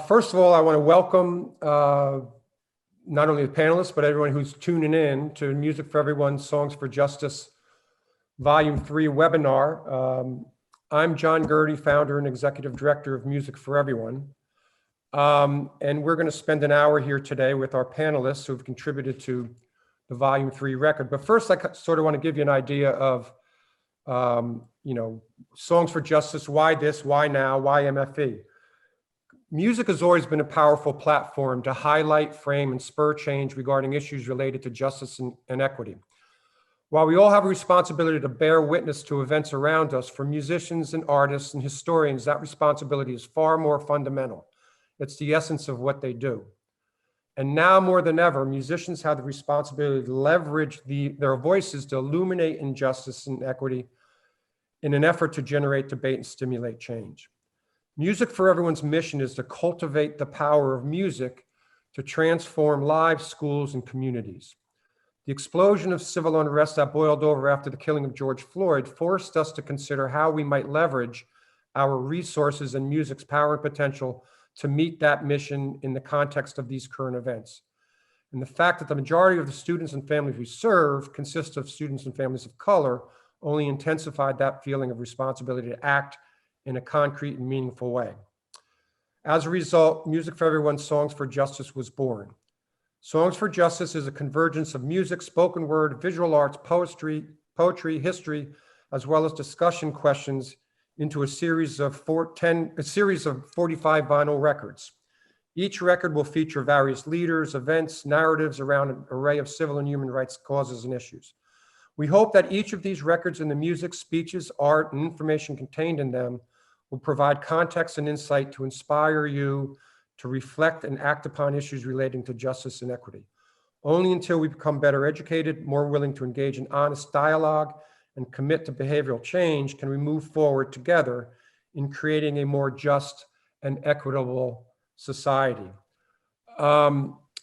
First of all, I want to welcome not only the panelists, but everyone who's tuning in to Music for Everyone, Songs for Justice, Volume 3 webinar. I'm John Gertie, founder and executive director of Music for Everyone. And we're going to spend an hour here today with our panelists who've contributed to the Volume 3 record. But first, I sort of want to give you an idea of, Songs for Justice, why this, why now, why MFE? Music has always been a powerful platform to highlight, frame, and spur change regarding issues related to justice and equity. While we all have a responsibility to bear witness to events around us, for musicians and artists and historians, that responsibility is far more fundamental. It's the essence of what they do. And now more than ever, musicians have the responsibility to leverage their voices to illuminate injustice and equity in an effort to generate debate and stimulate change. Music for Everyone's mission is to cultivate the power of music to transform lives, schools, and communities. The explosion of civil unrest that boiled over after the killing of George Floyd forced us to consider how we might leverage our resources and music's power and potential to meet that mission in the context of these current events. And the fact that the majority of the students and families we serve consist of students and families of color only intensified that feeling of responsibility to act in a concrete and meaningful way. As a result, Music for Everyone, Songs for Justice was born. Songs for Justice is a convergence of music, spoken word, visual arts, poetry, history, as well as discussion questions into a series of 45 vinyl records. Each record will feature various leaders, events, narratives around an array of civil and human rights causes and issues. We hope that each of these records and the music, speeches, art, and information contained in them will provide context and insight to inspire you to reflect and act upon issues relating to justice and equity. Only until we become better educated, more willing to engage in honest dialogue, and commit to behavioral change can we move forward together in creating a more just and equitable society.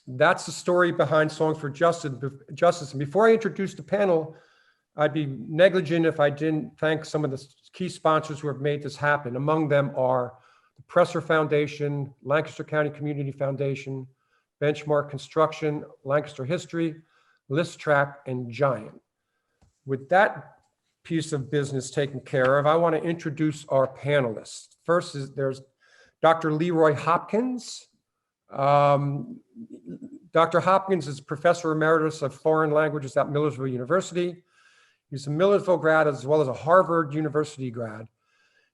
That's the story behind Songs for Justice. And before I introduce the panel, I'd be negligent if I didn't thank some of the key sponsors who have made this happen. Among them are the Presser Foundation, Lancaster County Community Foundation, Benchmark Construction, Lancaster History, ListTrack, and Giant. With that piece of business taken care of, I want to introduce our panelists. First there's Dr. Leroy Hopkins. Dr. Hopkins is Professor Emeritus of Foreign Languages at Millersville University. He's a Millersville grad as well as a Harvard University grad.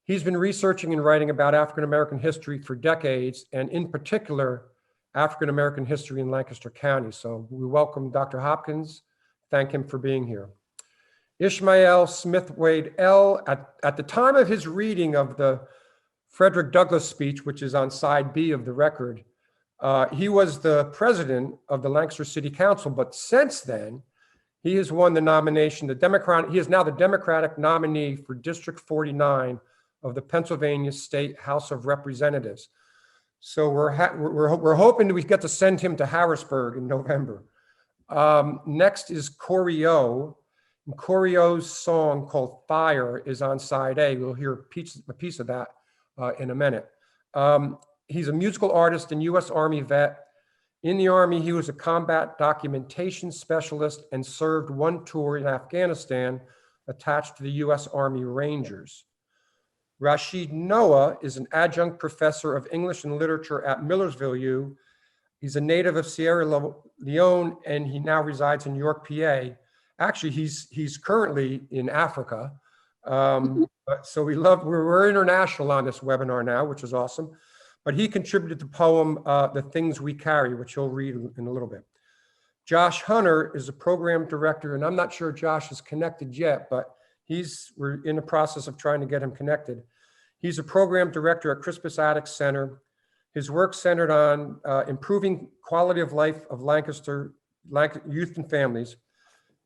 He's been researching and writing about African-American history for decades, and in particular, African-American history in Lancaster County. So we welcome Dr. Hopkins, thank him for being here. Ishmael Smith-Wade L., at the time of his reading of the Frederick Douglass speech, which is on side B of the record, he was the president of the Lancaster City Council, but since then, he has won the nomination, he is now the Democratic nominee for District 49 of the Pennsylvania State House of Representatives. So we're hoping that we get to send him to Harrisburg in November. Next is Corey O. And Corey O's song called Fire is on side A. We'll hear a piece of that in a minute. He's a musical artist and U.S. Army vet. In the Army, he was a combat documentation specialist and served one tour in Afghanistan attached to the U.S. Army Rangers. Rashid Noah is an adjunct professor of English and literature at Millersville U. He's a native of Sierra Leone, and he now resides in York, PA. Actually, he's currently in Africa. So we're international on this webinar now, which is awesome. But he contributed the poem, The Things We Carry, which he'll read in a little bit. Josh Hunter is a program director, and I'm not sure Josh is connected yet, but we're in the process of trying to get him connected. He's a program director at Crispus Attucks Center. His work centered on improving quality of life of Lancaster youth and families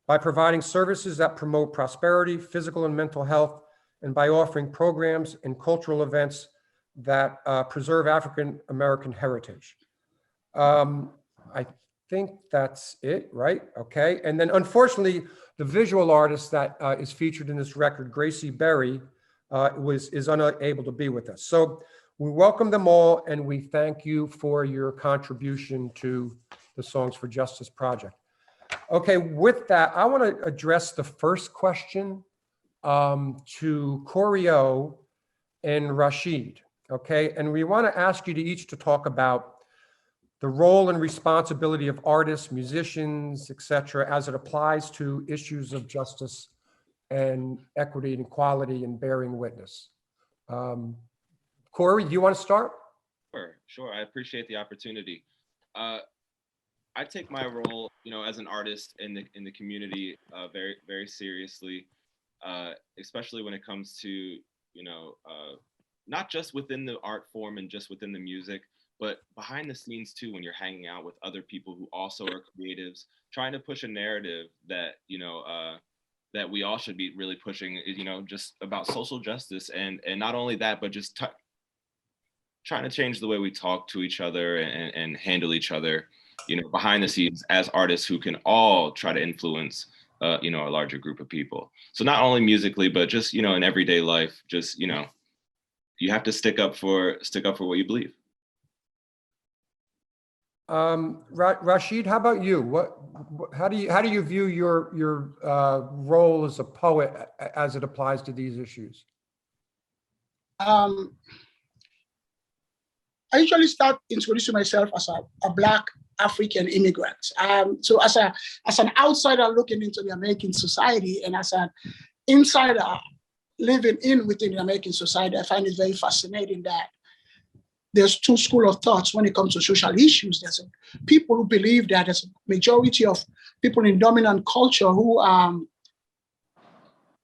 by providing services that promote prosperity, physical and mental health, and by offering programs and cultural events that preserve African-American heritage. I think that's it, right? Okay, and then unfortunately, the visual artist that is featured in this record, Gracie Berry, is unable to be with us. So We welcome them all, and we thank you for your contribution to the Songs for Justice project. Okay, with that, I want to address the first question to Corey O and Rashid, okay? And we want to ask you to each to talk about the role and responsibility of artists, musicians, et cetera, as it applies to issues of justice and equity and equality and bearing witness. Corey, do you want to start? Sure. I appreciate the opportunity. I take my role, as an artist in the community, very, very seriously, especially when it comes to, not just within the art form and just within the music, but behind the scenes too, when you're hanging out with other people who also are creatives, trying to push a narrative that, that we all should be really pushing, just about social justice, and not only that, but just trying to change the way we talk to each other and handle each other, behind the scenes as artists who can all try to influence, a larger group of people. So not only musically, but just, in everyday life, just, you have to stick up for what you believe. Rashid, how about you? How do you view your role as a poet as it applies to these issues? I usually start introducing myself as a Black African immigrant. So as an outsider looking into the American society, and as an insider living within the American society, I find it very fascinating that there's two schools of thoughts when it comes to social issues. There's people who believe that there's a majority of people in dominant culture who are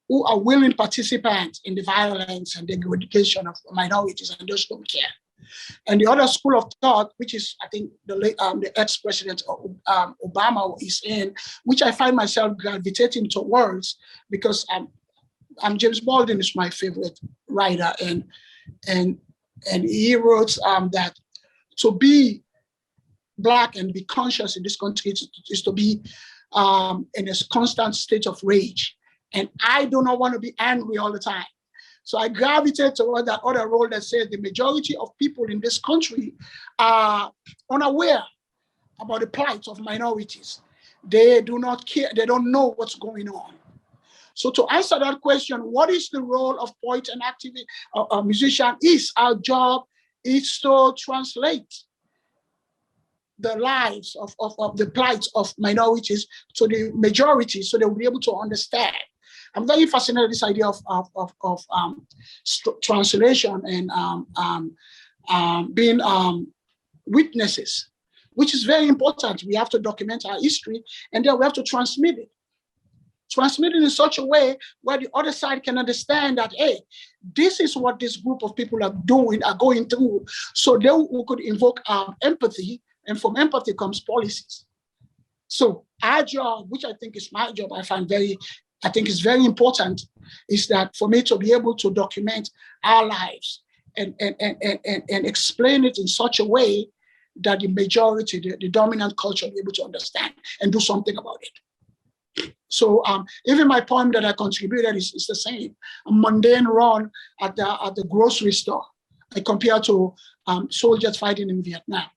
willing participants in the violence and degradation of minorities, and just don't care. And the other school of thought, which is, I think, the ex-president Obama is in, which I find myself gravitating towards, because James Baldwin is my favorite writer, and he wrote that to be Black and be conscious in this country is to be in a constant state of rage. And I do not want to be angry all the time. So I gravitate toward that other role that says the majority of people in this country are unaware about the plight of minorities. They do not care. They don't know what's going on. So to answer that question, what is the role of poet and activist, a musician? Our job is to translate the lives of the plight of minorities to the majority, so they'll be able to understand. I'm very fascinated with this idea of translation and being witnesses, which is very important. We have to document our history, and then we have to transmit it. Transmit it in such a way where the other side can understand that, hey, this is what this group of people are going through. So then we could invoke empathy, and from empathy comes policies. So our job, which I think is my job, I think is very important, is that for me to be able to document our lives and explain it in such a way that the majority, the dominant culture, will be able to understand and do something about it. So even my poem that I contributed is the same. A mundane run at the grocery store, I compare to soldiers fighting in Vietnam.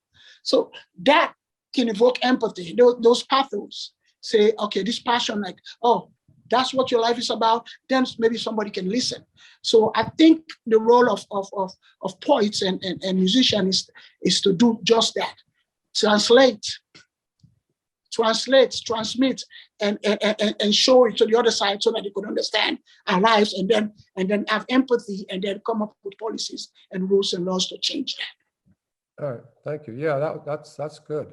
So that can evoke empathy. Those pathos say, okay, this passion, like, oh, that's what your life is about, then maybe somebody can listen. So I think the role of poets and musicians is to do just that. Translate, transmit, and show it to the other side so that they could understand our lives, and then have empathy, and then come up with policies and rules and laws to change that. All right, thank you. Yeah, that's good.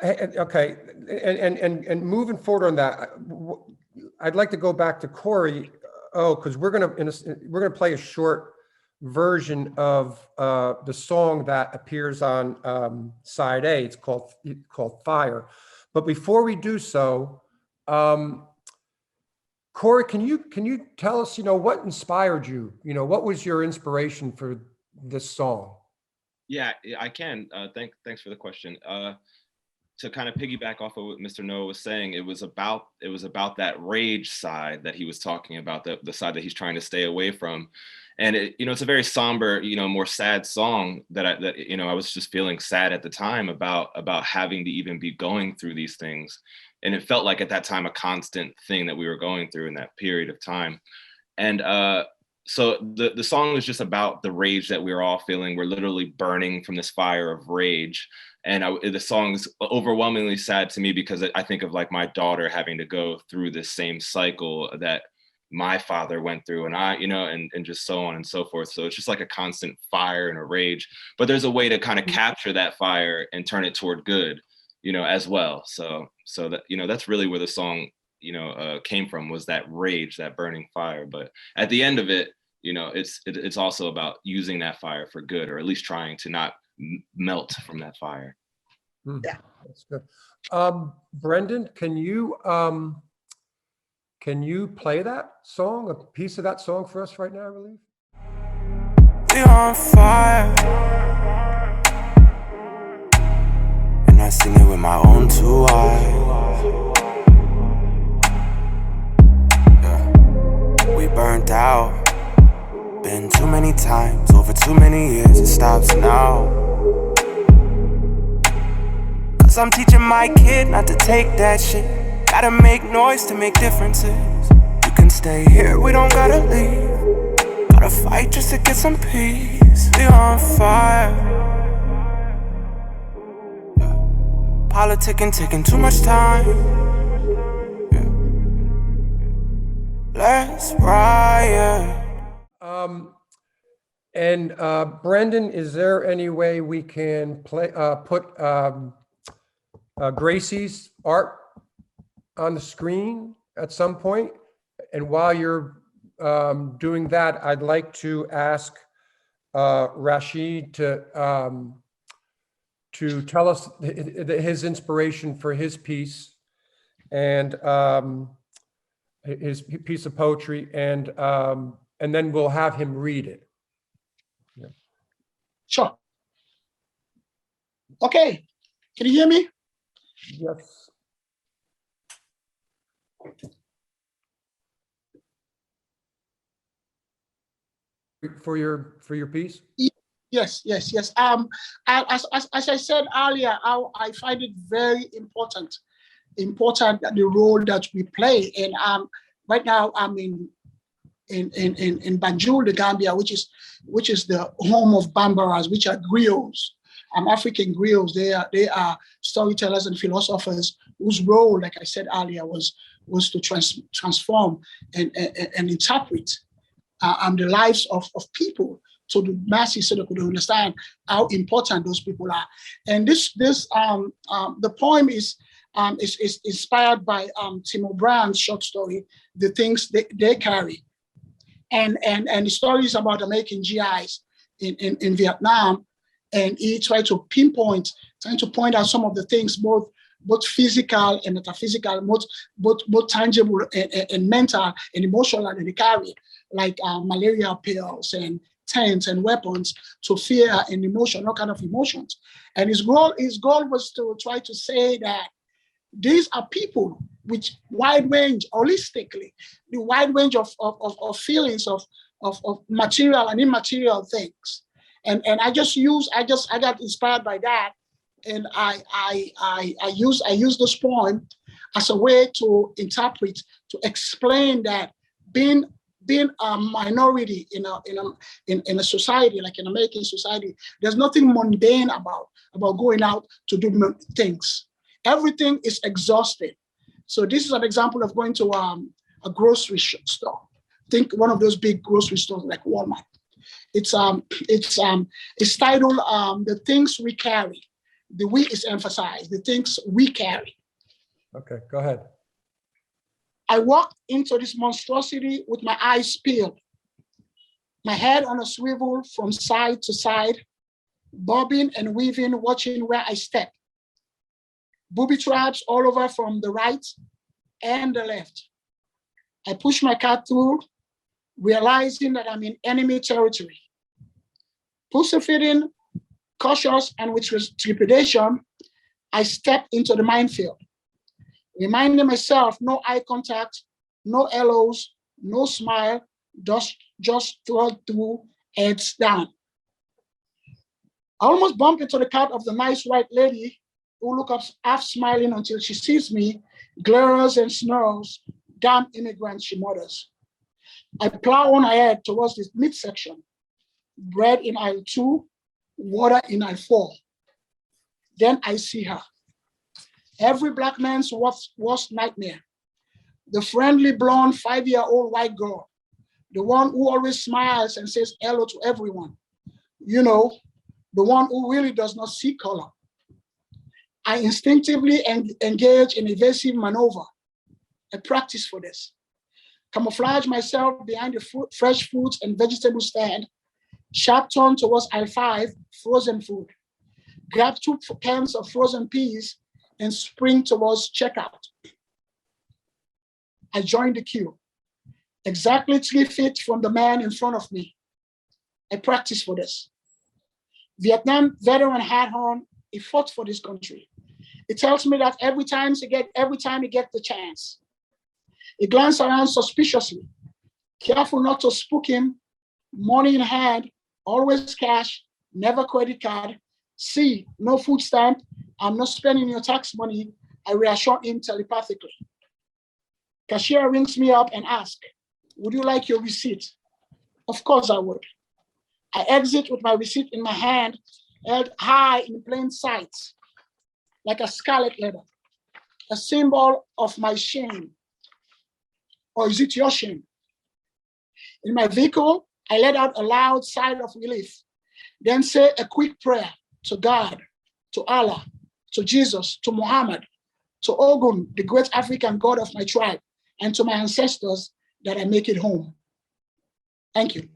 Okay, and moving forward on that, I'd like to go back to Corey. Because we're gonna play a short version of the song that appears on side A. It's called Fire. But before we do so, Corey, can you tell us, what inspired you? What was your inspiration for this song? Yeah, I can. Thanks for the question. to kind of piggyback off of what Mr. Noah was saying, it was about that rage side that he was talking about, the side that he's trying to stay away from. And it's a very somber, more sad song that I was just feeling sad at the time about having to even be going through these things. And it felt like at that time a constant thing that we were going through in that period of time. And so the song is just about the rage that we're all feeling. We're literally burning from this fire of rage. And the song is overwhelmingly sad to me because I think of like my daughter having to go through this same cycle that my father went through, and and just so on and so forth. So it's just like a constant fire and a rage, but there's a way to kind of capture that fire and turn it toward good, as well. So that, that's really where the song, came from, was that rage, that burning fire. But at the end of it, it's also about using that fire for good, or at least trying to not melt from that fire. Yeah, that's good. Brendan, can you play that song, a piece of that song for us right now, I believe? We on fire, and I sing it with my own two eyes. Yeah. We burnt out, been too many times, over too many years, it stops now. 'Cause I'm teaching my kid not to take that shit. Gotta make noise to make differences. You can stay here, we don't gotta leave. Gotta fight just to get some peace. We on fire. Yeah. Politicking, taking too much time. Yeah. Let's riot. And Brendan, is there any way we can put Gracie's art on the screen at some point? And while you're doing that, I'd like to ask Rashid to tell us his inspiration for his piece and his piece of poetry, and then we'll have him read it. Yeah. sure. Okay, can you hear me? Yes. For your piece? Yes. As I said earlier, I find it very important that the role that we play. And right now I'm in Banjul, the Gambia, which is the home of Bambaras, which are griots, African griots. They are storytellers and philosophers whose role, like I said earlier, was to transform and interpret the lives of people to the masses, so they could understand how important those people are. And the poem is inspired by Tim O'Brien's short story, "The Things They Carry," and the stories about American GIs in Vietnam. And he tried to point out some of the things, both physical and metaphysical, both tangible and mental and emotional that they carry, like malaria pills and tents and weapons to fear and emotion, all kind of emotions. And his goal was to try to say that these are people which wide range, holistically, the wide range of feelings of material and immaterial things. And I got inspired by that. And I use this poem as a way to interpret, to explain that being a minority in a society, like an American society, there's nothing mundane about going out to do things. Everything is exhausted. So this is an example of going to a grocery store. Think one of those big grocery stores like Walmart. It's titled "The Things We Carry." The "we" is emphasized. The things we carry. Okay, go ahead. I walked into this monstrosity with my eyes peeled, my head on a swivel from side to side, bobbing and weaving, watching where I step. Booby traps all over from the right and the left. I push my car through, realizing that I'm in enemy territory. Pussyfooting, cautious and with trepidation, I stepped into the minefield, reminding myself no eye contact, no hellos, no smile, just thrust through, heads down. I almost bumped into the car of the nice white lady who looks up half smiling until she sees me, glares and snarls, "Damn immigrants," she mutters. I plow on ahead towards this midsection, bread in aisle 2, water in aisle 4. Then I see her. Every black man's worst nightmare. The friendly blonde 5-year-old white girl, the one who always smiles and says hello to everyone. You know, the one who really does not see color. I instinctively engage in evasive maneuver. I practice for this. Camouflage myself behind the fresh fruits and vegetable stand, sharp turn towards aisle 5, frozen food. Grab 2 cans of frozen peas and spring towards checkout. I join the queue, exactly 3 feet from the man in front of me. I practice for this. Vietnam veteran hat on, he fought for this country. He tells me that every time he gets the chance. He glances around suspiciously, careful not to spook him, money in hand, always cash, never credit card. See, no food stamp, I'm not spending your tax money, I reassure him telepathically. Cashier rings me up and asks, "Would you like your receipt?" Of course I would. I exit with my receipt in my hand, held high in plain sight, like a scarlet letter, a symbol of my shame. Or is it your shame? In my vehicle, I let out a loud sigh of relief, then say a quick prayer to God, to Allah, to Jesus, to Muhammad, to Ogun, the great African god of my tribe, and to my ancestors, that I make it home. Thank you.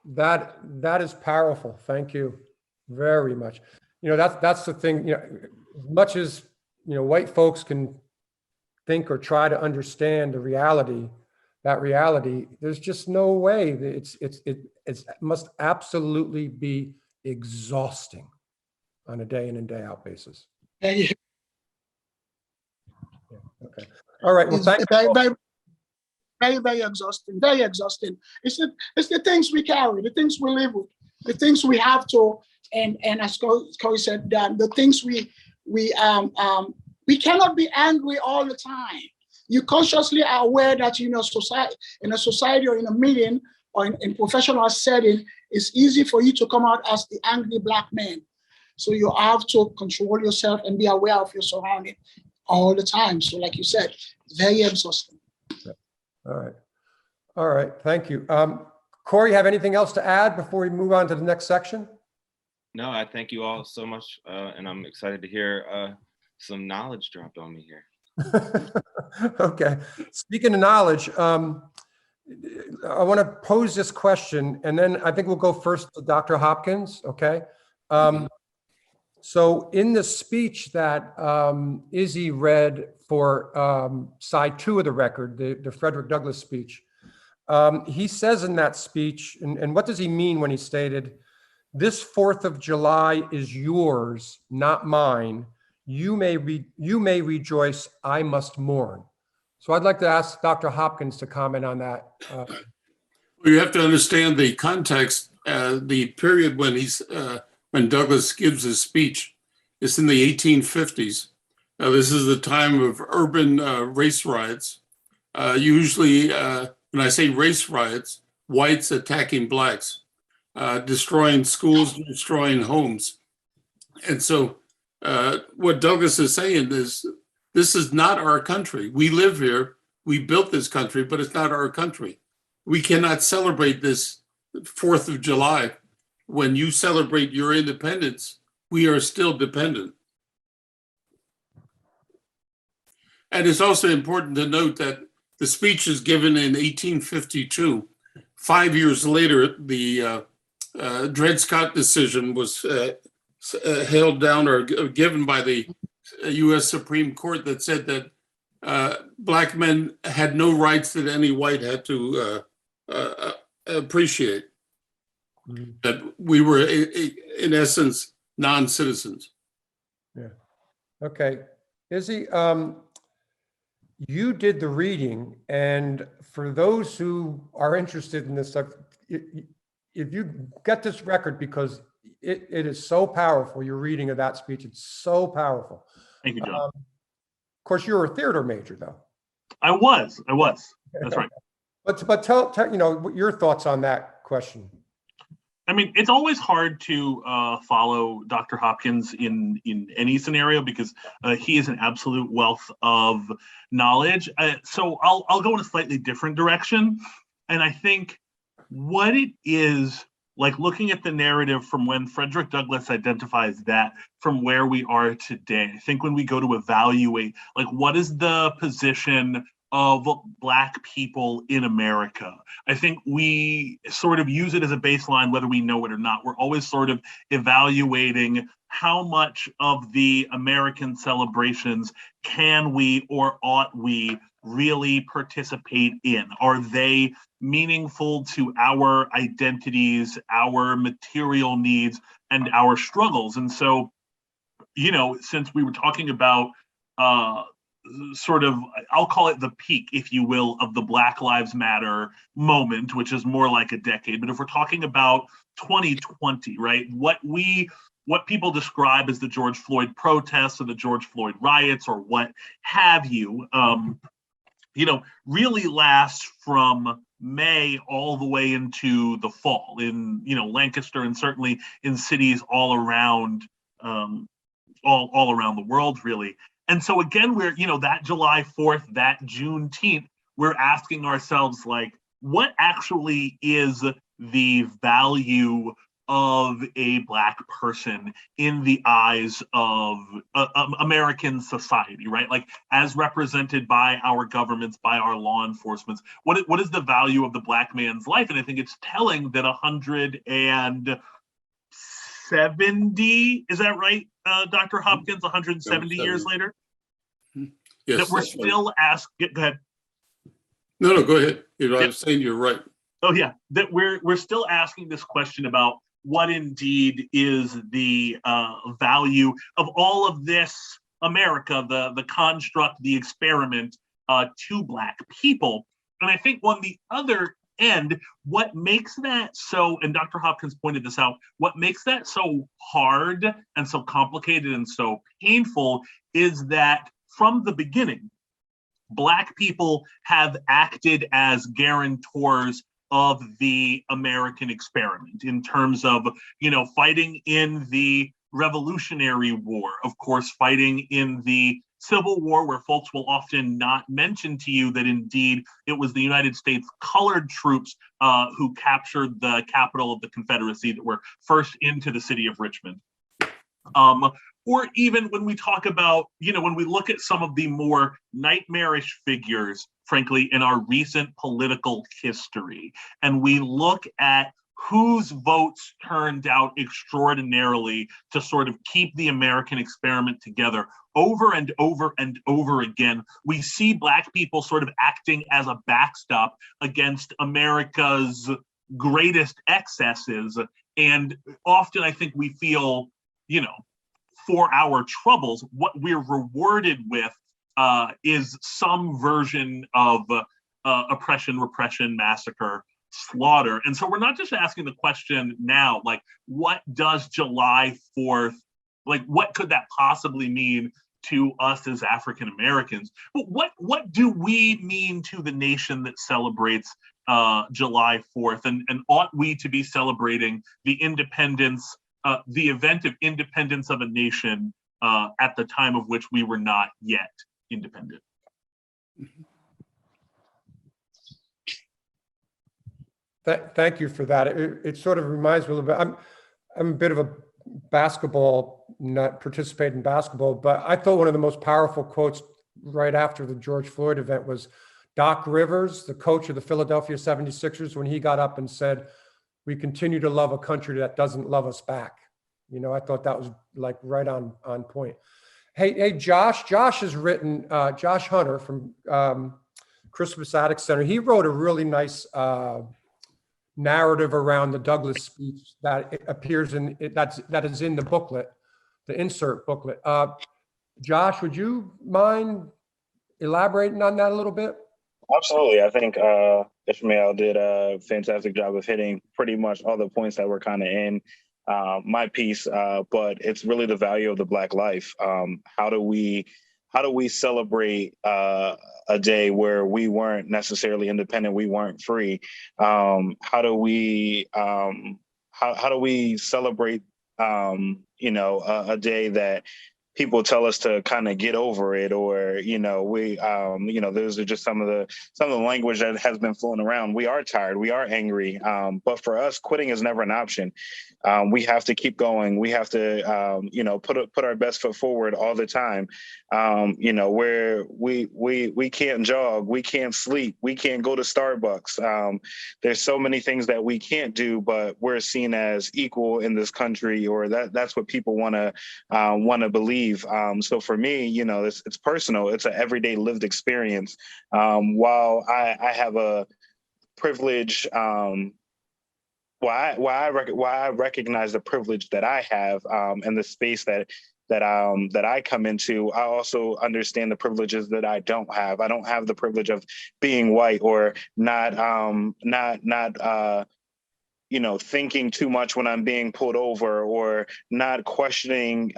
That is powerful. Thank you very much. That's the thing, as much as, white folks can think or try to understand the reality, there's just no way. It must absolutely be exhausting on a day in and day out basis. Thank you. Yeah, okay. All right. Well, It's thank you. very, very exhausting. Very exhausting. It's the things we carry, the things we live with, the things we have to, and as Corey said, the things we cannot be angry all the time. You consciously are aware that in a society or in a meeting or in professional setting, it's easy for you to come out as the angry black man. So you have to control yourself and be aware of your surrounding all the time. So like you said, very exhausting. All right. Thank you. Corey, have anything else to add before we move on to the next section? No, I thank you all so much, and I'm excited to hear some knowledge dropped on me here. Okay. Speaking of knowledge, I want to pose this question, and then I think we'll go first to Dr. Hopkins. Okay. So in the speech that Izzy read for side 2 of the record, the Frederick Douglass speech, he says in that speech, and what does he mean when he stated, "This 4th of July is yours, not mine. You may rejoice, I must mourn." So I'd like to ask Dr. Hopkins to comment on that. Well, you have to understand the context, the period when Douglass gives his speech. It's in the 1850s. This is the time of urban race riots. Usually, when I say race riots, whites attacking blacks, destroying schools, destroying homes. And so what Douglass is saying is, this is not our country. We live here, we built this country, but it's not our country. We cannot celebrate this 4th of July. When you celebrate your independence, we are still dependent. And it's also important to note that the speech is given in 1852. 5 years later, the Dred Scott decision was held down or given by the U.S. Supreme Court that said that black men had no rights that any white had to appreciate. that we were, in essence, non-citizens. Yeah. Okay. Izzy, you did the reading, and for those who are interested in this stuff, if you get this record, because it is so powerful, your reading of that speech, it's so powerful. Thank you, John. Of course, you were a theater major, though. I was. That's right. But tell your thoughts on that question. I mean, it's always hard to follow Dr. Hopkins in any scenario because he is an absolute wealth of knowledge. So I'll go in a slightly different direction. And I think what it is, like looking at the narrative from when Frederick Douglass identifies that from where we are today, I think when we go to evaluate, like, what is the position of Black people in America, I think we sort of use it as a baseline, whether we know it or not. We're always sort of evaluating how much of the American celebrations can we or ought we really participate in? Are they meaningful to our identities, our material needs, and our struggles? And so, since we were talking about sort of, I'll call it the peak, if you will, of the Black Lives Matter moment, which is more like a decade. But if we're talking about 2020, right, what people describe as the George Floyd protests or the George Floyd riots or what have you, really last from May all the way into the fall in, Lancaster and certainly in cities all around all around the world, really. And so again, we're, that July 4th, that Juneteenth, we're asking ourselves, like, what actually is the value of a Black person in the eyes of American society, right? Like, as represented by our governments, by our law enforcement, what is the value of the Black man's life? And I think it's telling that 170, is that right, Dr. Hopkins, 170 years later? Yes, that we're still asking, go ahead. No, go ahead. I'm saying you're right. Oh yeah, that we're still asking this question about what indeed is the value of all of this America, the construct, the experiment to Black people. And I think on the other end, what makes that so, and Dr. Hopkins pointed this out, what makes that so hard and so complicated and so painful is that from the beginning, Black people have acted as guarantors of the American experiment in terms of, fighting in the Revolutionary War, of course, fighting in the Civil War, where folks will often not mention to you that indeed it was the United States colored troops who captured the capital of the Confederacy that were first into the city of Richmond. Or even when we talk about, when we look at some of the more nightmarish figures, frankly, in our recent political history, and we look at whose votes turned out extraordinarily to sort of keep the American experiment together over and over and over again, we see Black people sort of acting as a backstop against America's greatest excesses. And often I think we feel, for our troubles, what we're rewarded with is some version of oppression, repression, massacre, slaughter. And so we're not just asking the question now, like, what does July 4th, like, what could that possibly mean to us as African Americans? But what do we mean to the nation that celebrates July 4th? And ought we to be celebrating the independence, the event of independence of a nation at the time of which we were not yet independent? Thank you for that. It sort of reminds me a little bit. I'm a bit of a basketball nut, participate in basketball, but I thought one of the most powerful quotes right after the George Floyd event was Doc Rivers, the coach of the Philadelphia 76ers, when he got up and said, "We continue to love a country that doesn't love us back." I thought that was like right on point. Hey, Josh has written, Josh Hunter from Christmas Attic Center. He wrote a really nice narrative around the Douglass speech that appears in that is in the booklet, the insert booklet. Josh, would you mind elaborating on that a little bit? Absolutely. I think Ishmael did a fantastic job of hitting pretty much all the points that were kind of in my piece, but it's really the value of the Black life. How do we celebrate a day where we weren't necessarily independent, we weren't free? How do we celebrate a day that people tell us to kind of get over it, or those are just some of the language that has been flown around. We are tired, we are angry, but for us, quitting is never an option. We have to keep going. We have to put our best foot forward all the time. Where we can't jog, we can't sleep, we can't go to Starbucks. There's so many things that we can't do, but we're seen as equal in this country, or that's what people want to believe. So for me, it's personal. It's an everyday lived experience. While I have a privilege, why I recognize the privilege that I have, and the space that I come into, I also understand the privileges that I don't have. I don't have the privilege of being white, or not thinking too much when I'm being pulled over, or not questioning,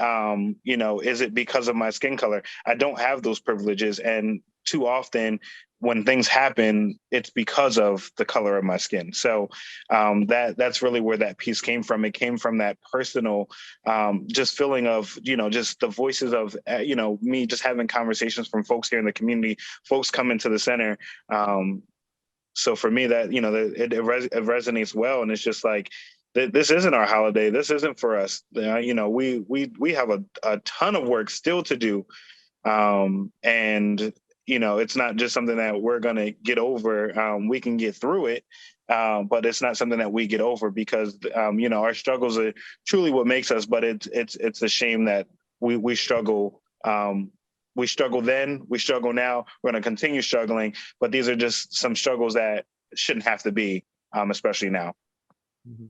is it because of my skin color? I don't have those privileges. And too often when things happen, it's because of the color of my skin. So that's really where that piece came from. It came from that personal just feeling of, just the voices of, me just having conversations from folks here in the community, folks coming to the center. So for me, that, it resonates well. And it's just like, this isn't our holiday. This isn't for us. We have a ton of work still to do. And it's not just something that we're going to get over. We can get through it, but it's not something that we get over, because, our struggles are truly what makes us. But it's a shame that we struggle. We struggle then, we struggle now, we're going to continue struggling, but these are just some struggles that shouldn't have to be, especially now. Mm-hmm.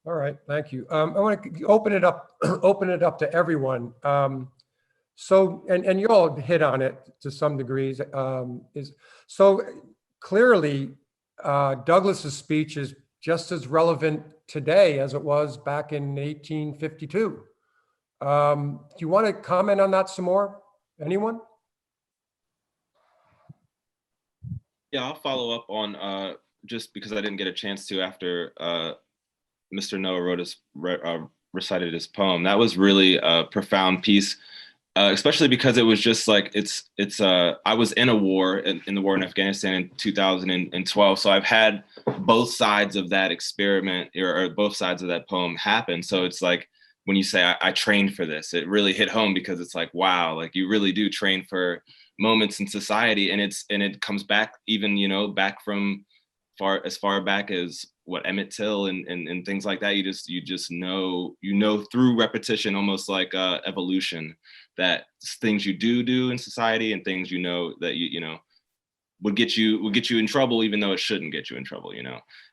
All right, thank you. I want to open it up to everyone. So, and you all hit on it to some degrees. So clearly, Douglass's speech is just as relevant today as it was back in 1852. Do you want to comment on that some more? Anyone? Yeah, I'll follow up on just because I didn't get a chance to after Mr. Noah recited his poem. That was really a profound piece, especially because it was just like I was in a war, in the war in Afghanistan in 2012, so I've had both sides of that experiment, or both sides of that poem happen. So it's like, when you say I trained for this, it really hit home, because it's like, wow, like you really do train for moments in society. And it comes back even, back from as far back as Emmett Till and things like that. You just know through repetition, almost like evolution, that things you do in society and things that would get you in trouble, even though it shouldn't get you in trouble.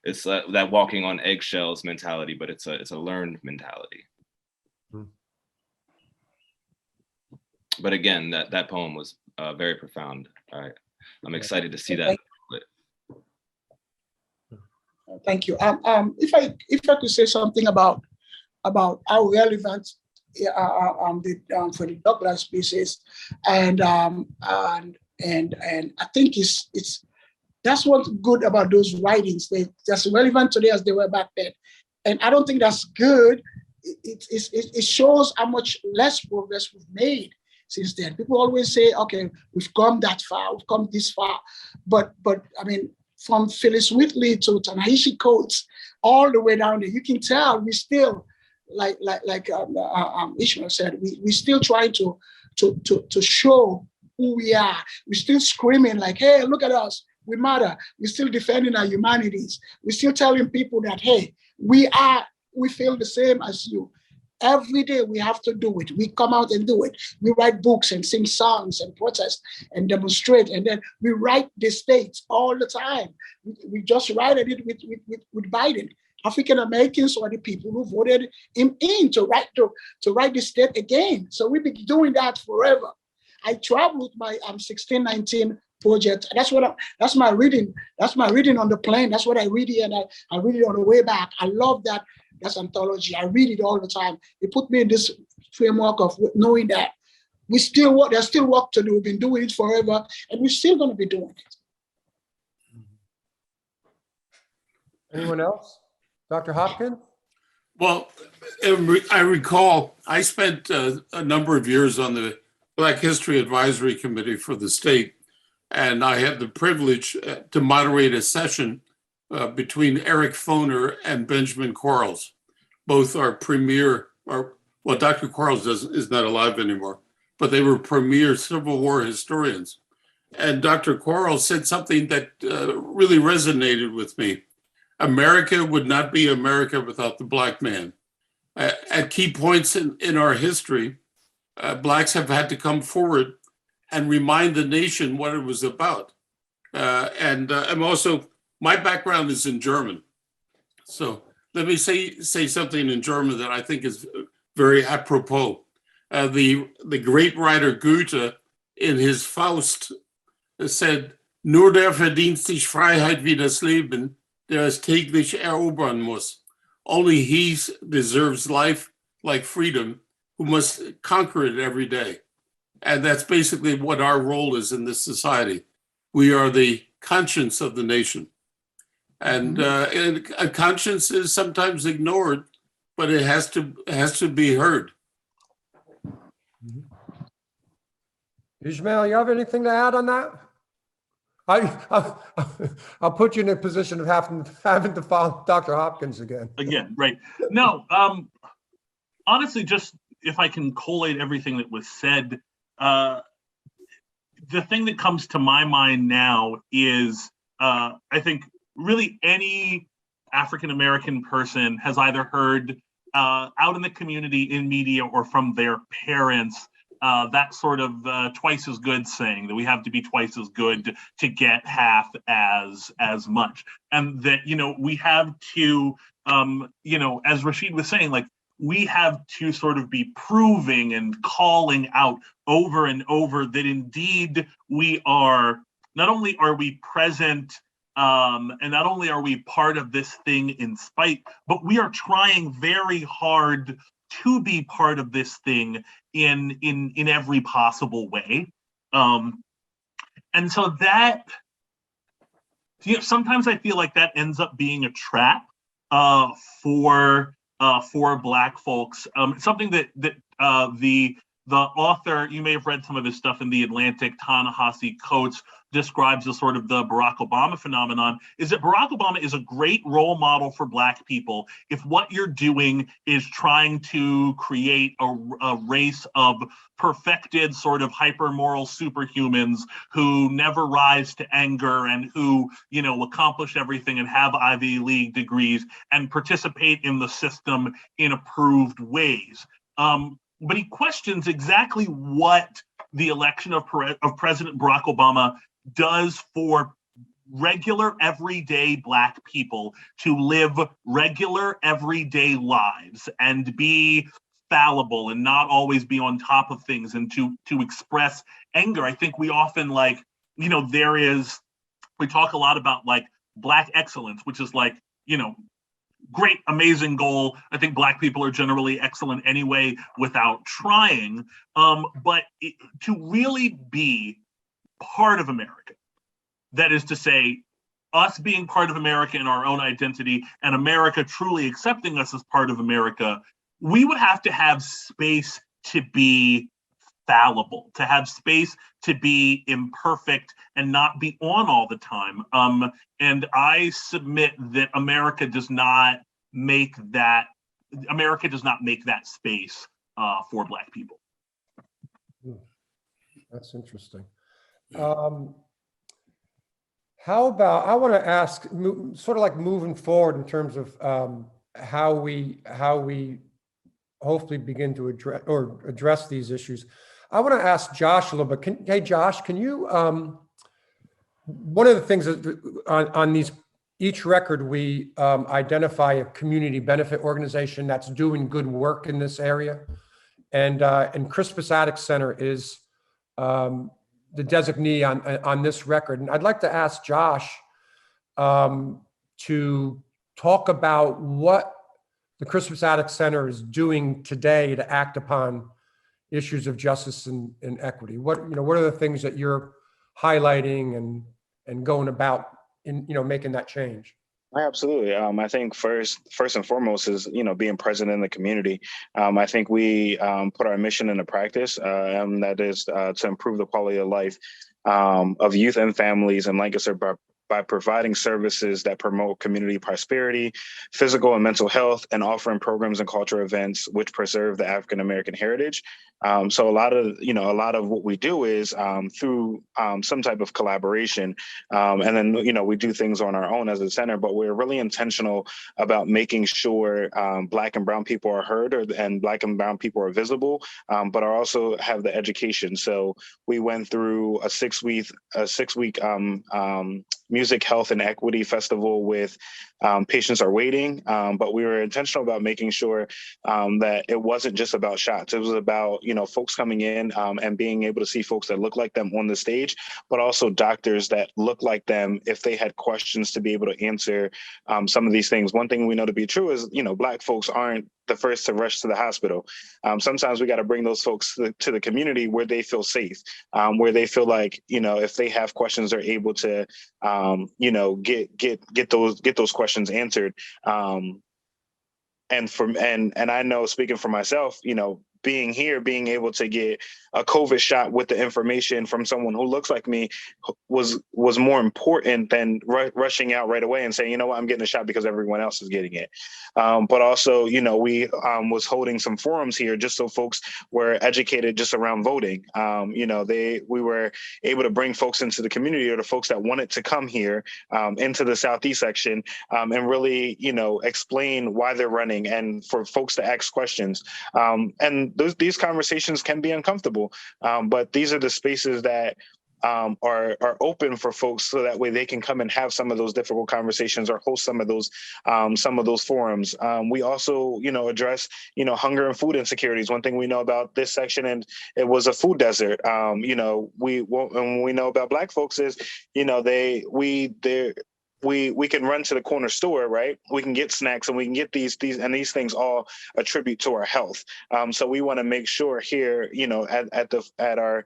It's that walking on eggshells mentality, but it's a learned mentality. But again, that poem was very profound. I'm excited to see that. Thank you. If I could say something about how relevant the Frederick Douglass piece is, and I think that's what's good about those writings. They're just relevant today as they were back then, and I don't think that's good. It shows how much less progress we've made since then. People always say, okay, we've come that far, we've come this far. But I mean, from Phyllis Whitley to Ta-Nehisi Coates, all the way down there, you can tell we still, like Ishmael said, we still trying to show who we are. We're still screaming like, hey, look at us, we matter. We're still defending our humanities. We're still telling people that, hey, we feel the same as you. Every day we have to do it. We come out and do it. We write books and sing songs and protest and demonstrate. And then we write the states all the time. We just write it with Biden. African Americans are the people who voted him in to write the state again. So we've been doing that forever. I travel with my 1619 project. That's my reading. That's my reading on the plane. That's what I read here, and I read it on the way back. I love that. That's anthology. I read it all the time. It put me in this framework of knowing that there's still work to do. We've been doing it forever, and we're still going to be doing it. Anyone else? Dr. Hopkins? Well, I recall I spent a number of years on the Black History Advisory Committee for the state, and I had the privilege to moderate a session between Eric Foner and Benjamin Quarles. Both are premier, well, Dr. Quarles is not alive anymore, but they were premier Civil War historians. And Dr. Quarles said something that really resonated with me. America would not be America without the Black man. At key points in our history, Blacks have had to come forward and remind the nation what it was about. I'm also, my background is in German. So let me say something in German that I think is very apropos. The great writer Goethe in his Faust said, "Nur der verdient sich Freiheit wie das Leben, der es täglich erobern muss. Only he deserves life like freedom, who must conquer it every day." And that's basically what our role is in this society. We are the conscience of the nation. And a conscience is sometimes ignored, but it has to be heard. Ishmael, you have anything to add on that? I'll put you in a position of having to follow Dr. Hopkins again. Again, right. No, honestly, just if I can collate everything that was said, the thing that comes to my mind now is, I think really any African-American person has either heard out in the community, in media, or from their parents, that sort of twice as good saying, that we have to be twice as good to get half as much. And that, we have to, as Rashid was saying, like, we have to sort of be proving and calling out over and over that indeed we are, not only are we present, and not only are we part of this thing in spite, but we are trying very hard to be part of this thing in every possible way. And so that, sometimes I feel like that ends up being a trap for Black folks. Something that the author, you may have read some of his stuff in The Atlantic, Ta-Nehisi Coates, describes as sort of the Barack Obama phenomenon, is that Barack Obama is a great role model for Black people if what you're doing is trying to create a race of perfected sort of hyper-moral superhumans who never rise to anger and who, accomplish everything and have Ivy League degrees and participate in the system in approved ways. But he questions exactly what the election of President Barack Obama does for regular, everyday Black people to live regular, everyday lives and be fallible and not always be on top of things and to express anger. I think we often we talk a lot about Black excellence, which is great, amazing goal. I think Black people are generally excellent anyway without trying. But to really be part of America, that is to say, us being part of America in our own identity and America truly accepting us as part of America, we would have to have space to be fallible, to have space to be imperfect and not be on all the time. And I submit that America does not make that space for Black people. That's interesting. How about, I want to ask, sort of like moving forward in terms of how we hopefully begin to address these issues. I want to ask Josh a little bit. Hey, Josh, can you, one of the things that on these, each record, we identify a community benefit organization that's doing good work in this area. And Crispus Attucks Center is the designee on this record. And I'd like to ask Josh to talk about what the Crispus Attucks Center is doing today to act upon issues of justice and equity. What are the things that you're highlighting and going about in, making that change? Absolutely. I think first and foremost is, being present in the community. I think we put our mission into practice, and that is to improve the quality of life of youth and families in Lancaster by providing services that promote community prosperity, physical and mental health, and offering programs and cultural events which preserve the African American heritage. So a lot of what we do is through some type of collaboration, and then we do things on our own as a center. But we're really intentional about making sure Black and Brown people are heard, and Black and Brown people are visible, but are also have the education. So we went through a six week music, health, and equity festival with Patients Are Waiting, but we were intentional about making sure that it wasn't just about shots. It was about folks coming in and being able to see folks that look like them on the stage, but also doctors that look like them if they had questions to be able to answer some of these things. One thing we know to be true is Black folks aren't the first to rush to the hospital. Sometimes we got to bring those folks to the community where they feel safe, where they feel like if they have questions, they're able to get those questions answered. And I know, speaking for myself, being here, being able to get a COVID shot with the information from someone who looks like me was more important than rushing out right away and saying, what, I'm getting a shot because everyone else is getting it. But also, we was holding some forums here just so folks were educated just around voting. We were able to bring folks into the community, or the folks that wanted to come here into the Southeast section, and really, explain why they're running, and for folks to ask questions. And these conversations can be uncomfortable, but these are the spaces that are open for folks, so that way they can come and have some of those difficult conversations or host some of those forums. We also, address, hunger and food insecurities. One thing we know about this section, and it was a food desert. And we know about Black folks is, we can run to the corner store, right? We can get snacks, and we can get these things all attribute to our health. So we want to make sure here, at our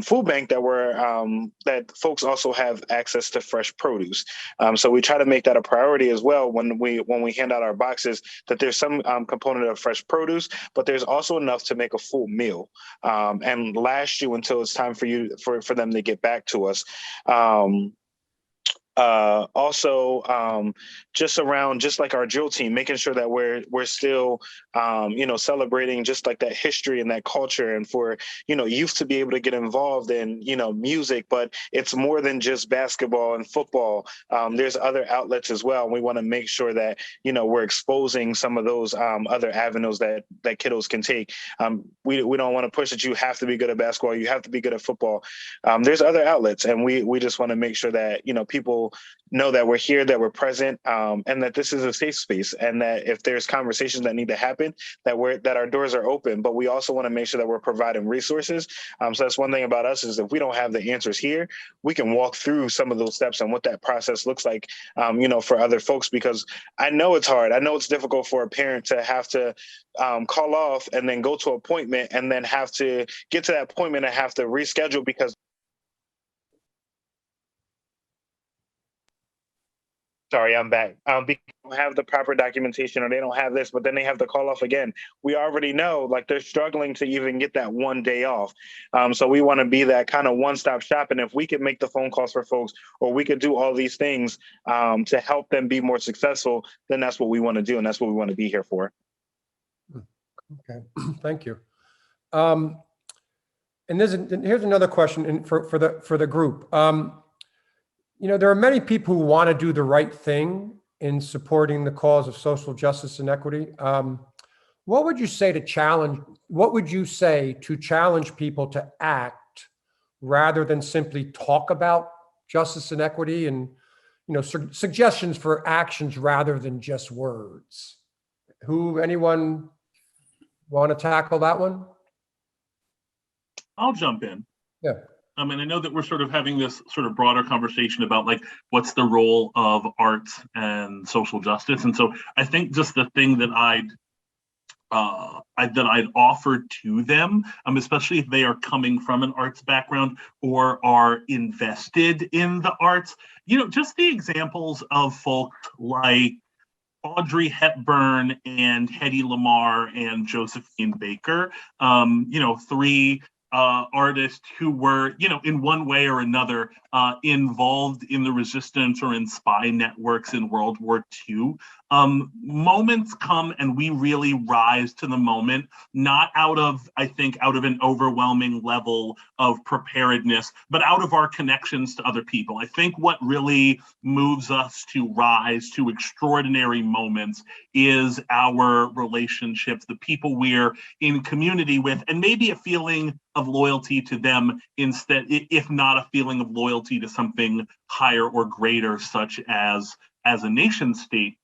food bank, that that folks also have access to fresh produce. So we try to make that a priority as well when we hand out our boxes, that there's some component of fresh produce, but there's also enough to make a full meal and last you until it's time for them to get back to us. Also, just like our drill team, making sure that we're still, celebrating just like that history and that culture, and for, youth to be able to get involved in, music, but it's more than just basketball and football. There's other outlets as well. We want to make sure that, we're exposing some of those other avenues that kiddos can take. We don't want to push that you have to be good at basketball, you have to be good at football. There's other outlets, and we just want to make sure that, people know that we're here, that we're present, and that this is a safe space, and that if there's conversations that need to happen, that our doors are open. But we also want to make sure that we're providing resources. So that's one thing about us, is if we don't have the answers here, we can walk through some of those steps and what that process looks like, for other folks, because I know it's hard. I know it's difficult for a parent to have to call off and then go to an appointment, and then have to get to that appointment and have to reschedule because sorry, I'm back. Because they don't have the proper documentation, or they don't have this, but then they have to call off again. We already know, like, they're struggling to even get that one day off. So we want to be that kind of one-stop shop. And if we could make the phone calls for folks, or we could do all these things to help them be more successful, then that's what we want to do, and that's what we want to be here for. Okay, thank you. And here's another question for the group. There are many people who want to do the right thing in supporting the cause of social justice and equity. What What would you say to challenge? What would you say to challenge people to act rather than simply talk about justice and equity, and suggestions for actions rather than just words? Anyone want to tackle that one? I'll jump in. Yeah. I mean, I know that we're sort of having this sort of broader conversation about like what's the role of arts and social justice, and so I think just the thing that I'd offer to them, especially if they are coming from an arts background or are invested in the arts, just the examples of folks like Audrey Hepburn and Hedy Lamarr and Josephine Baker, three artists who were, in one way or another, involved in the resistance or in spy networks in World War II. Moments come and we really rise to the moment, not out of an overwhelming level of preparedness, but out of our connections to other people. I think what really moves us to rise to extraordinary moments is our relationships, the people we're in community with, and maybe a feeling of loyalty to them instead, if not a feeling of loyalty to something higher or greater, such as a nation state.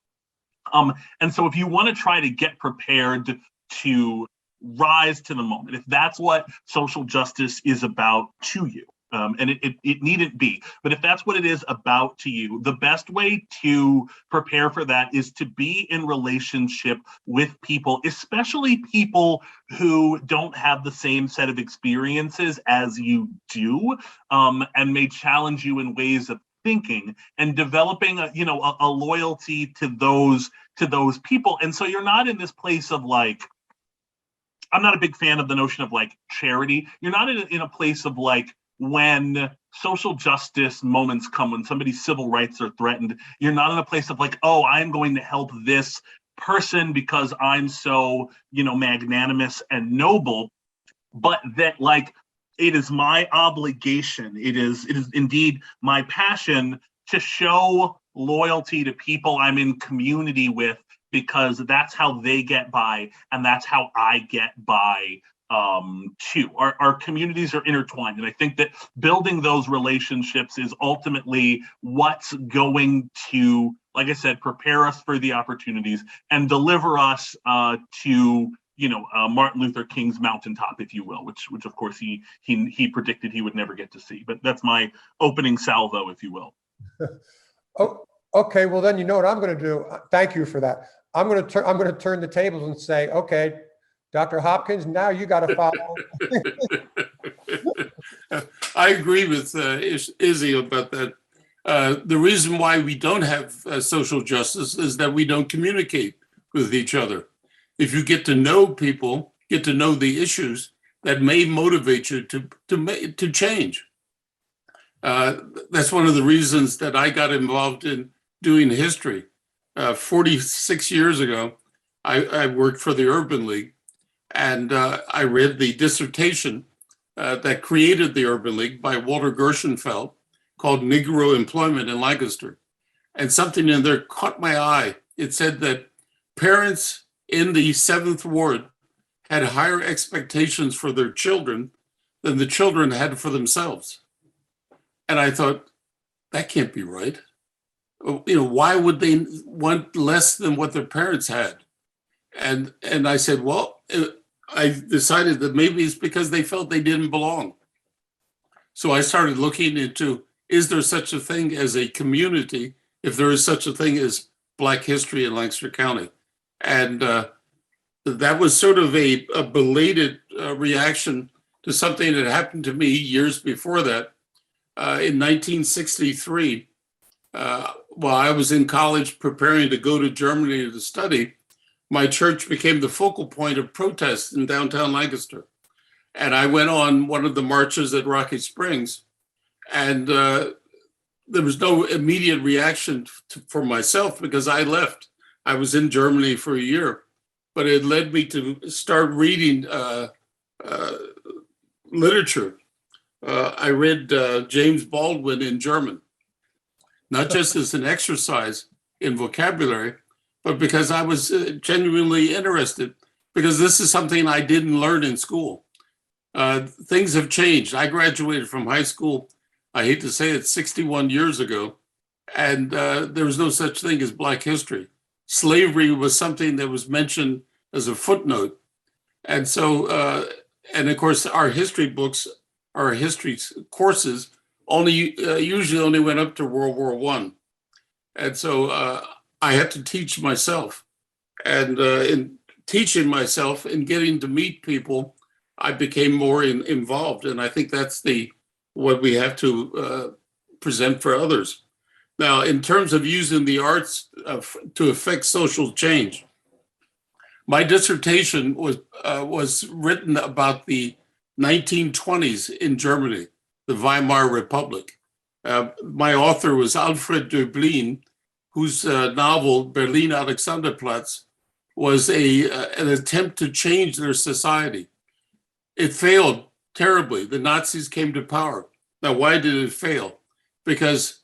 And so if you want to try to get prepared to rise to the moment, if that's what social justice is about to you, and it needn't be, but if that's what it is about to you, the best way to prepare for that is to be in relationship with people, especially people who don't have the same set of experiences as you do, and may challenge you in ways of thinking and developing a loyalty to those people. And so you're not in this place of like, I'm not a big fan of the notion of like charity. You're not in a place of like, when social justice moments come, when somebody's civil rights are threatened, you're not in a place of like, oh, I'm going to help this person because I'm so, magnanimous and noble, but that like, it is my obligation, it is indeed my passion to show loyalty to people I'm in community with, because that's how they get by and that's how I get by too. Our communities are intertwined, and I think that building those relationships is ultimately what's going to, like I said, prepare us for the opportunities and deliver us to Martin Luther King's mountaintop, if you will, which of course he predicted he would never get to see. But that's my opening salvo, if you will. Oh, okay. Well, then you know what I'm going to do. Thank you for that. I'm going to turn the tables and say, okay, Dr. Hopkins, now you got to follow. I agree with Izzy about that. The reason why we don't have social justice is that we don't communicate with each other. If you get to know people, get to know the issues, that may motivate you to change. That's one of the reasons that I got involved in doing history. 46 years ago, I worked for the Urban League, and I read the dissertation that created the Urban League by Walter Gershenfeld called Negro Employment in Lancaster. And something in there caught my eye. It said that parents in the 7th Ward had higher expectations for their children than the children had for themselves. And I thought, that can't be right. Why would they want less than what their parents had? And I said, well, I decided that maybe it's because they felt they didn't belong. So I started looking into, is there such a thing as a community, if there is such a thing as Black history in Lancaster County? And that was sort of a belated reaction to something that happened to me years before that. In 1963, while I was in college preparing to go to Germany to study, my church became the focal point of protest in downtown Lancaster. And I went on one of the marches at Rocky Springs, and there was no immediate reaction for myself because I left. I was in Germany for a year, but it led me to start reading literature. I read James Baldwin in German, not just as an exercise in vocabulary, but because I was genuinely interested, because this is something I didn't learn in school. Things have changed. I graduated from high school, I hate to say it, 61 years ago, and there was no such thing as Black history. Slavery was something that was mentioned as a footnote. And so, and of course, our history books, our history courses usually only went up to World War I. And so I had to teach myself. And in teaching myself and getting to meet people, I became more involved. And I think that's what we have to present for others. Now, in terms of using the arts to affect social change, my dissertation was written about the 1920s in Germany, the Weimar Republic. My author was Alfred Döblin, whose novel Berlin Alexanderplatz was an attempt to change their society. It failed terribly. The Nazis came to power. Now, why did it fail? Because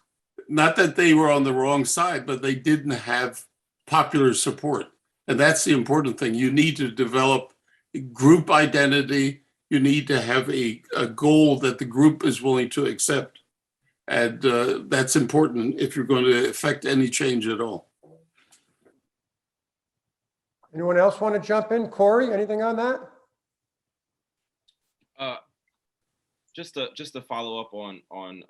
not that they were on the wrong side, but they didn't have popular support. And that's the important thing. You need to develop group identity. You need to have a goal that the group is willing to accept. And that's important if you're going to affect any change at all. Anyone else want to jump in? Corey, anything on that? Just to follow up on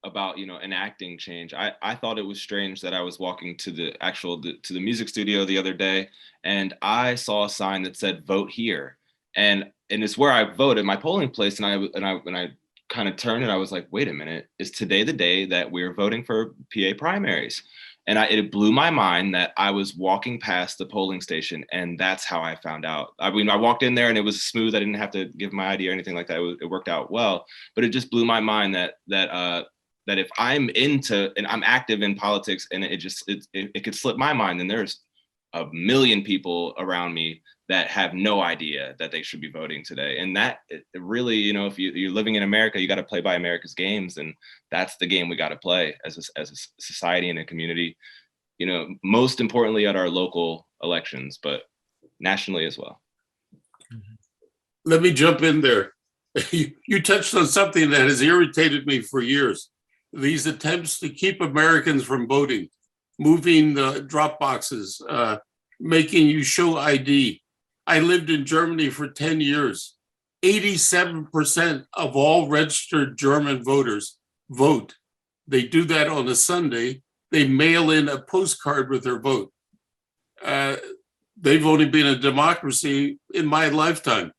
about enacting change. I thought it was strange that I was walking to the music studio the other day, and I saw a sign that said "Vote here," and it's where I vote at my polling place, and I kind of turned and I was like, wait a minute, is today the day that we're voting for PA primaries? And it blew my mind that I was walking past the polling station, and that's how I found out. I mean, I walked in there and it was smooth. I didn't have to give my ID or anything like that. It worked out well, but it just blew my mind that if I'm into and I'm active in politics, and it could slip my mind, and there's a million people around me that have no idea that they should be voting today. And that it really, if you're living in America, you got to play by America's games. And that's the game we got to play as a society and a community, most importantly at our local elections, but nationally as well. Let me jump in there. You touched on something that has irritated me for years. These attempts to keep Americans from voting, moving the drop boxes, making you show ID. I lived in Germany for 10 years. 87% of all registered German voters vote. They do that on a Sunday. They mail in a postcard with their vote. They've only been a democracy in my lifetime.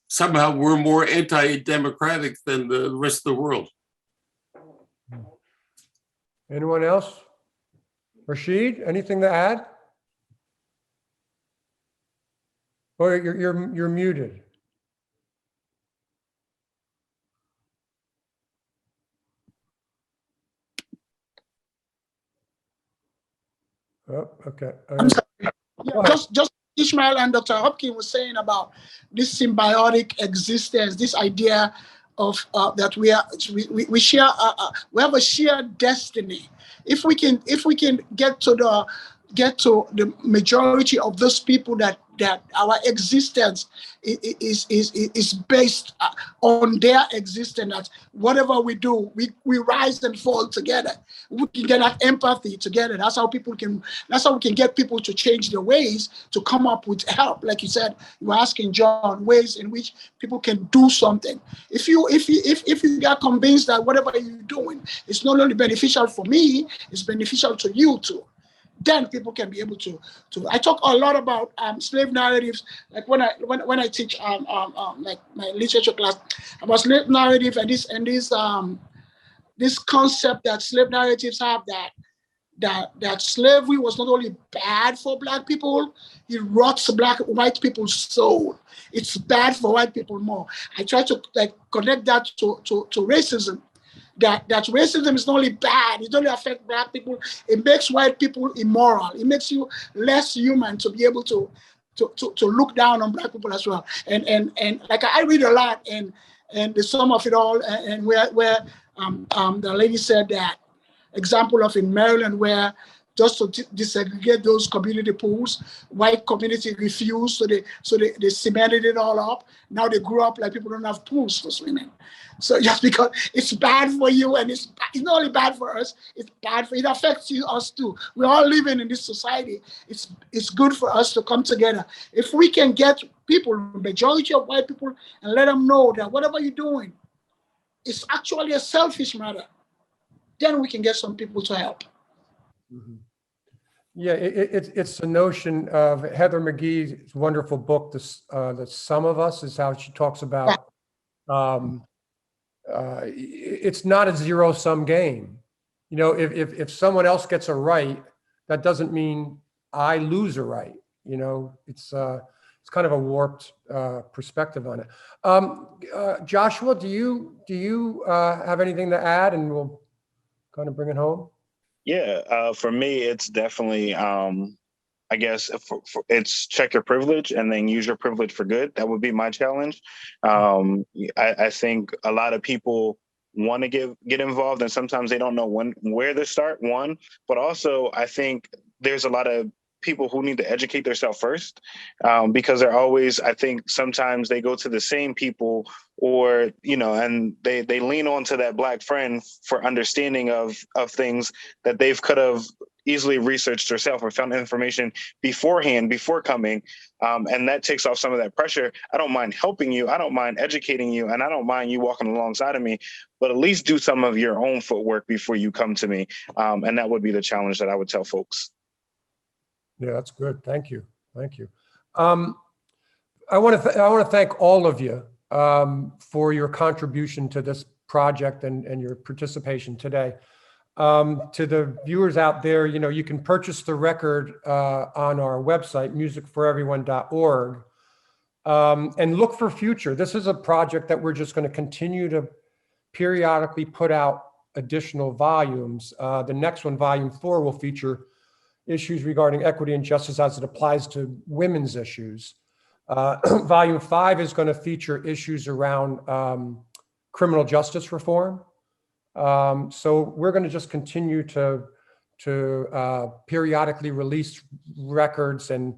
Somehow we're more anti-democratic than the rest of the world. Anyone else? Rashid, anything to add? Oh, you're muted. Oh, okay. Yeah, just Ishmael and Dr. Hopkins was saying about this symbiotic existence, this idea of that we share, we have a shared destiny. If we can get to the majority of those people that our existence is based on their existence, that whatever we do, we rise and fall together. We can get that empathy together. That's how we can get people to change their ways, to come up with help. Like you said, you were asking John, ways in which people can do something. If you get convinced that whatever you're doing is not only beneficial for me, it's beneficial to you too, then people can be able to. I talk a lot about slave narratives, like when I teach like my literature class about slave narrative and this concept that slave narratives have that slavery was not only bad for Black people, it rots white people's soul. It's bad for white people more. I try to connect that to racism. That racism is not only bad, it only affects Black people, it makes white people immoral. It makes you less human to be able to look down on Black people as well. And like I read a lot, and the sum of it all, and where the lady said that example of in Maryland where just to desegregate those community pools. White community refused, so they cemented it all up. Now they grew up like people don't have pools for swimming. So just because it's bad for you, and it's not only bad for us, it's bad for, it affects us too. We're all living in this society. It's good for us to come together. If we can get people, majority of white people, and let them know that whatever you're doing, it's actually a selfish matter, then we can get some people to help. Mm-hmm. Yeah, it's the notion of Heather McGee's wonderful book, The Sum of Us, is how she talks about it's not a zero-sum game. You know, if someone else gets a right, that doesn't mean I lose a right. You know, it's kind of a warped perspective on it. Joshua, do you have anything to add, and we'll kind of bring it home? Yeah, for me, it's definitely, I guess, it's check your privilege and then use your privilege for good. That would be my challenge. I think a lot of people want to get involved, and sometimes they don't know where to start, one. But also, I think there's a lot of people who need to educate themselves first, because they're always, I think sometimes they go to the same people, or, you know, and they lean on to that Black friend for understanding of things that they've could have easily researched herself or found information beforehand, before coming. And that takes off some of that pressure. I don't mind helping you. I don't mind educating you. And I don't mind you walking alongside of me, but at least do some of your own footwork before you come to me. And that would be the challenge that I would tell folks. Yeah, that's good. Thank you. Thank you. I want to thank all of you for your contribution to this project and your participation today. To the viewers out there, you know, you can purchase the record on our website, musicforeveryone.org, and look for future. This is a project that we're just going to continue to periodically put out additional volumes. The next one, volume 4, will feature issues regarding equity and justice as it applies to women's issues. Volume 5 is going to feature issues around criminal justice reform. So we're going to just continue to periodically release records and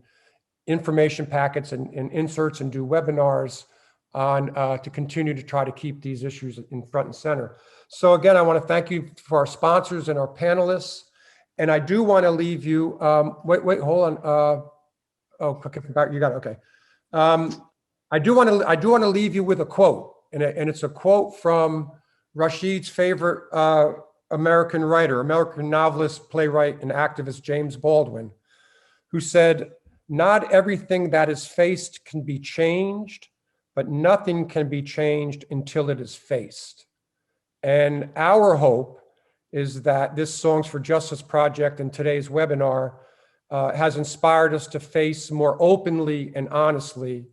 information packets and inserts and do webinars on to continue to try to keep these issues in front and center. So again, I want to thank you for our sponsors and our panelists. And I do want to leave you, wait, hold on. Oh, okay, you got it, okay. I do want to leave you with a quote, and it's a quote from Rashid's favorite American writer, American novelist, playwright, and activist, James Baldwin, who said, "Not everything that is faced can be changed, but nothing can be changed until it is faced." And our hope is that this Songs for Justice project and today's webinar has inspired us to face more openly and honestly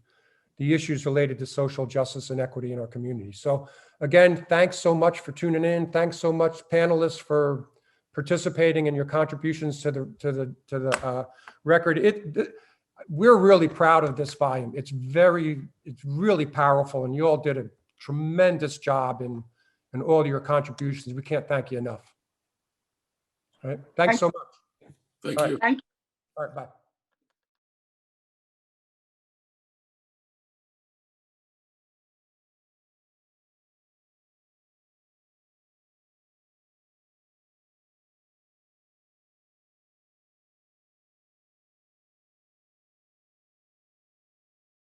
the issues related to social justice and equity in our community. So again, thanks so much for tuning in. Thanks so much, panelists, for participating and your contributions to the record. We're really proud of this volume. It's really powerful, and you all did a tremendous job in all your contributions. We can't thank you enough. All right. Thanks so much. Thank you. Thank you. All right, bye.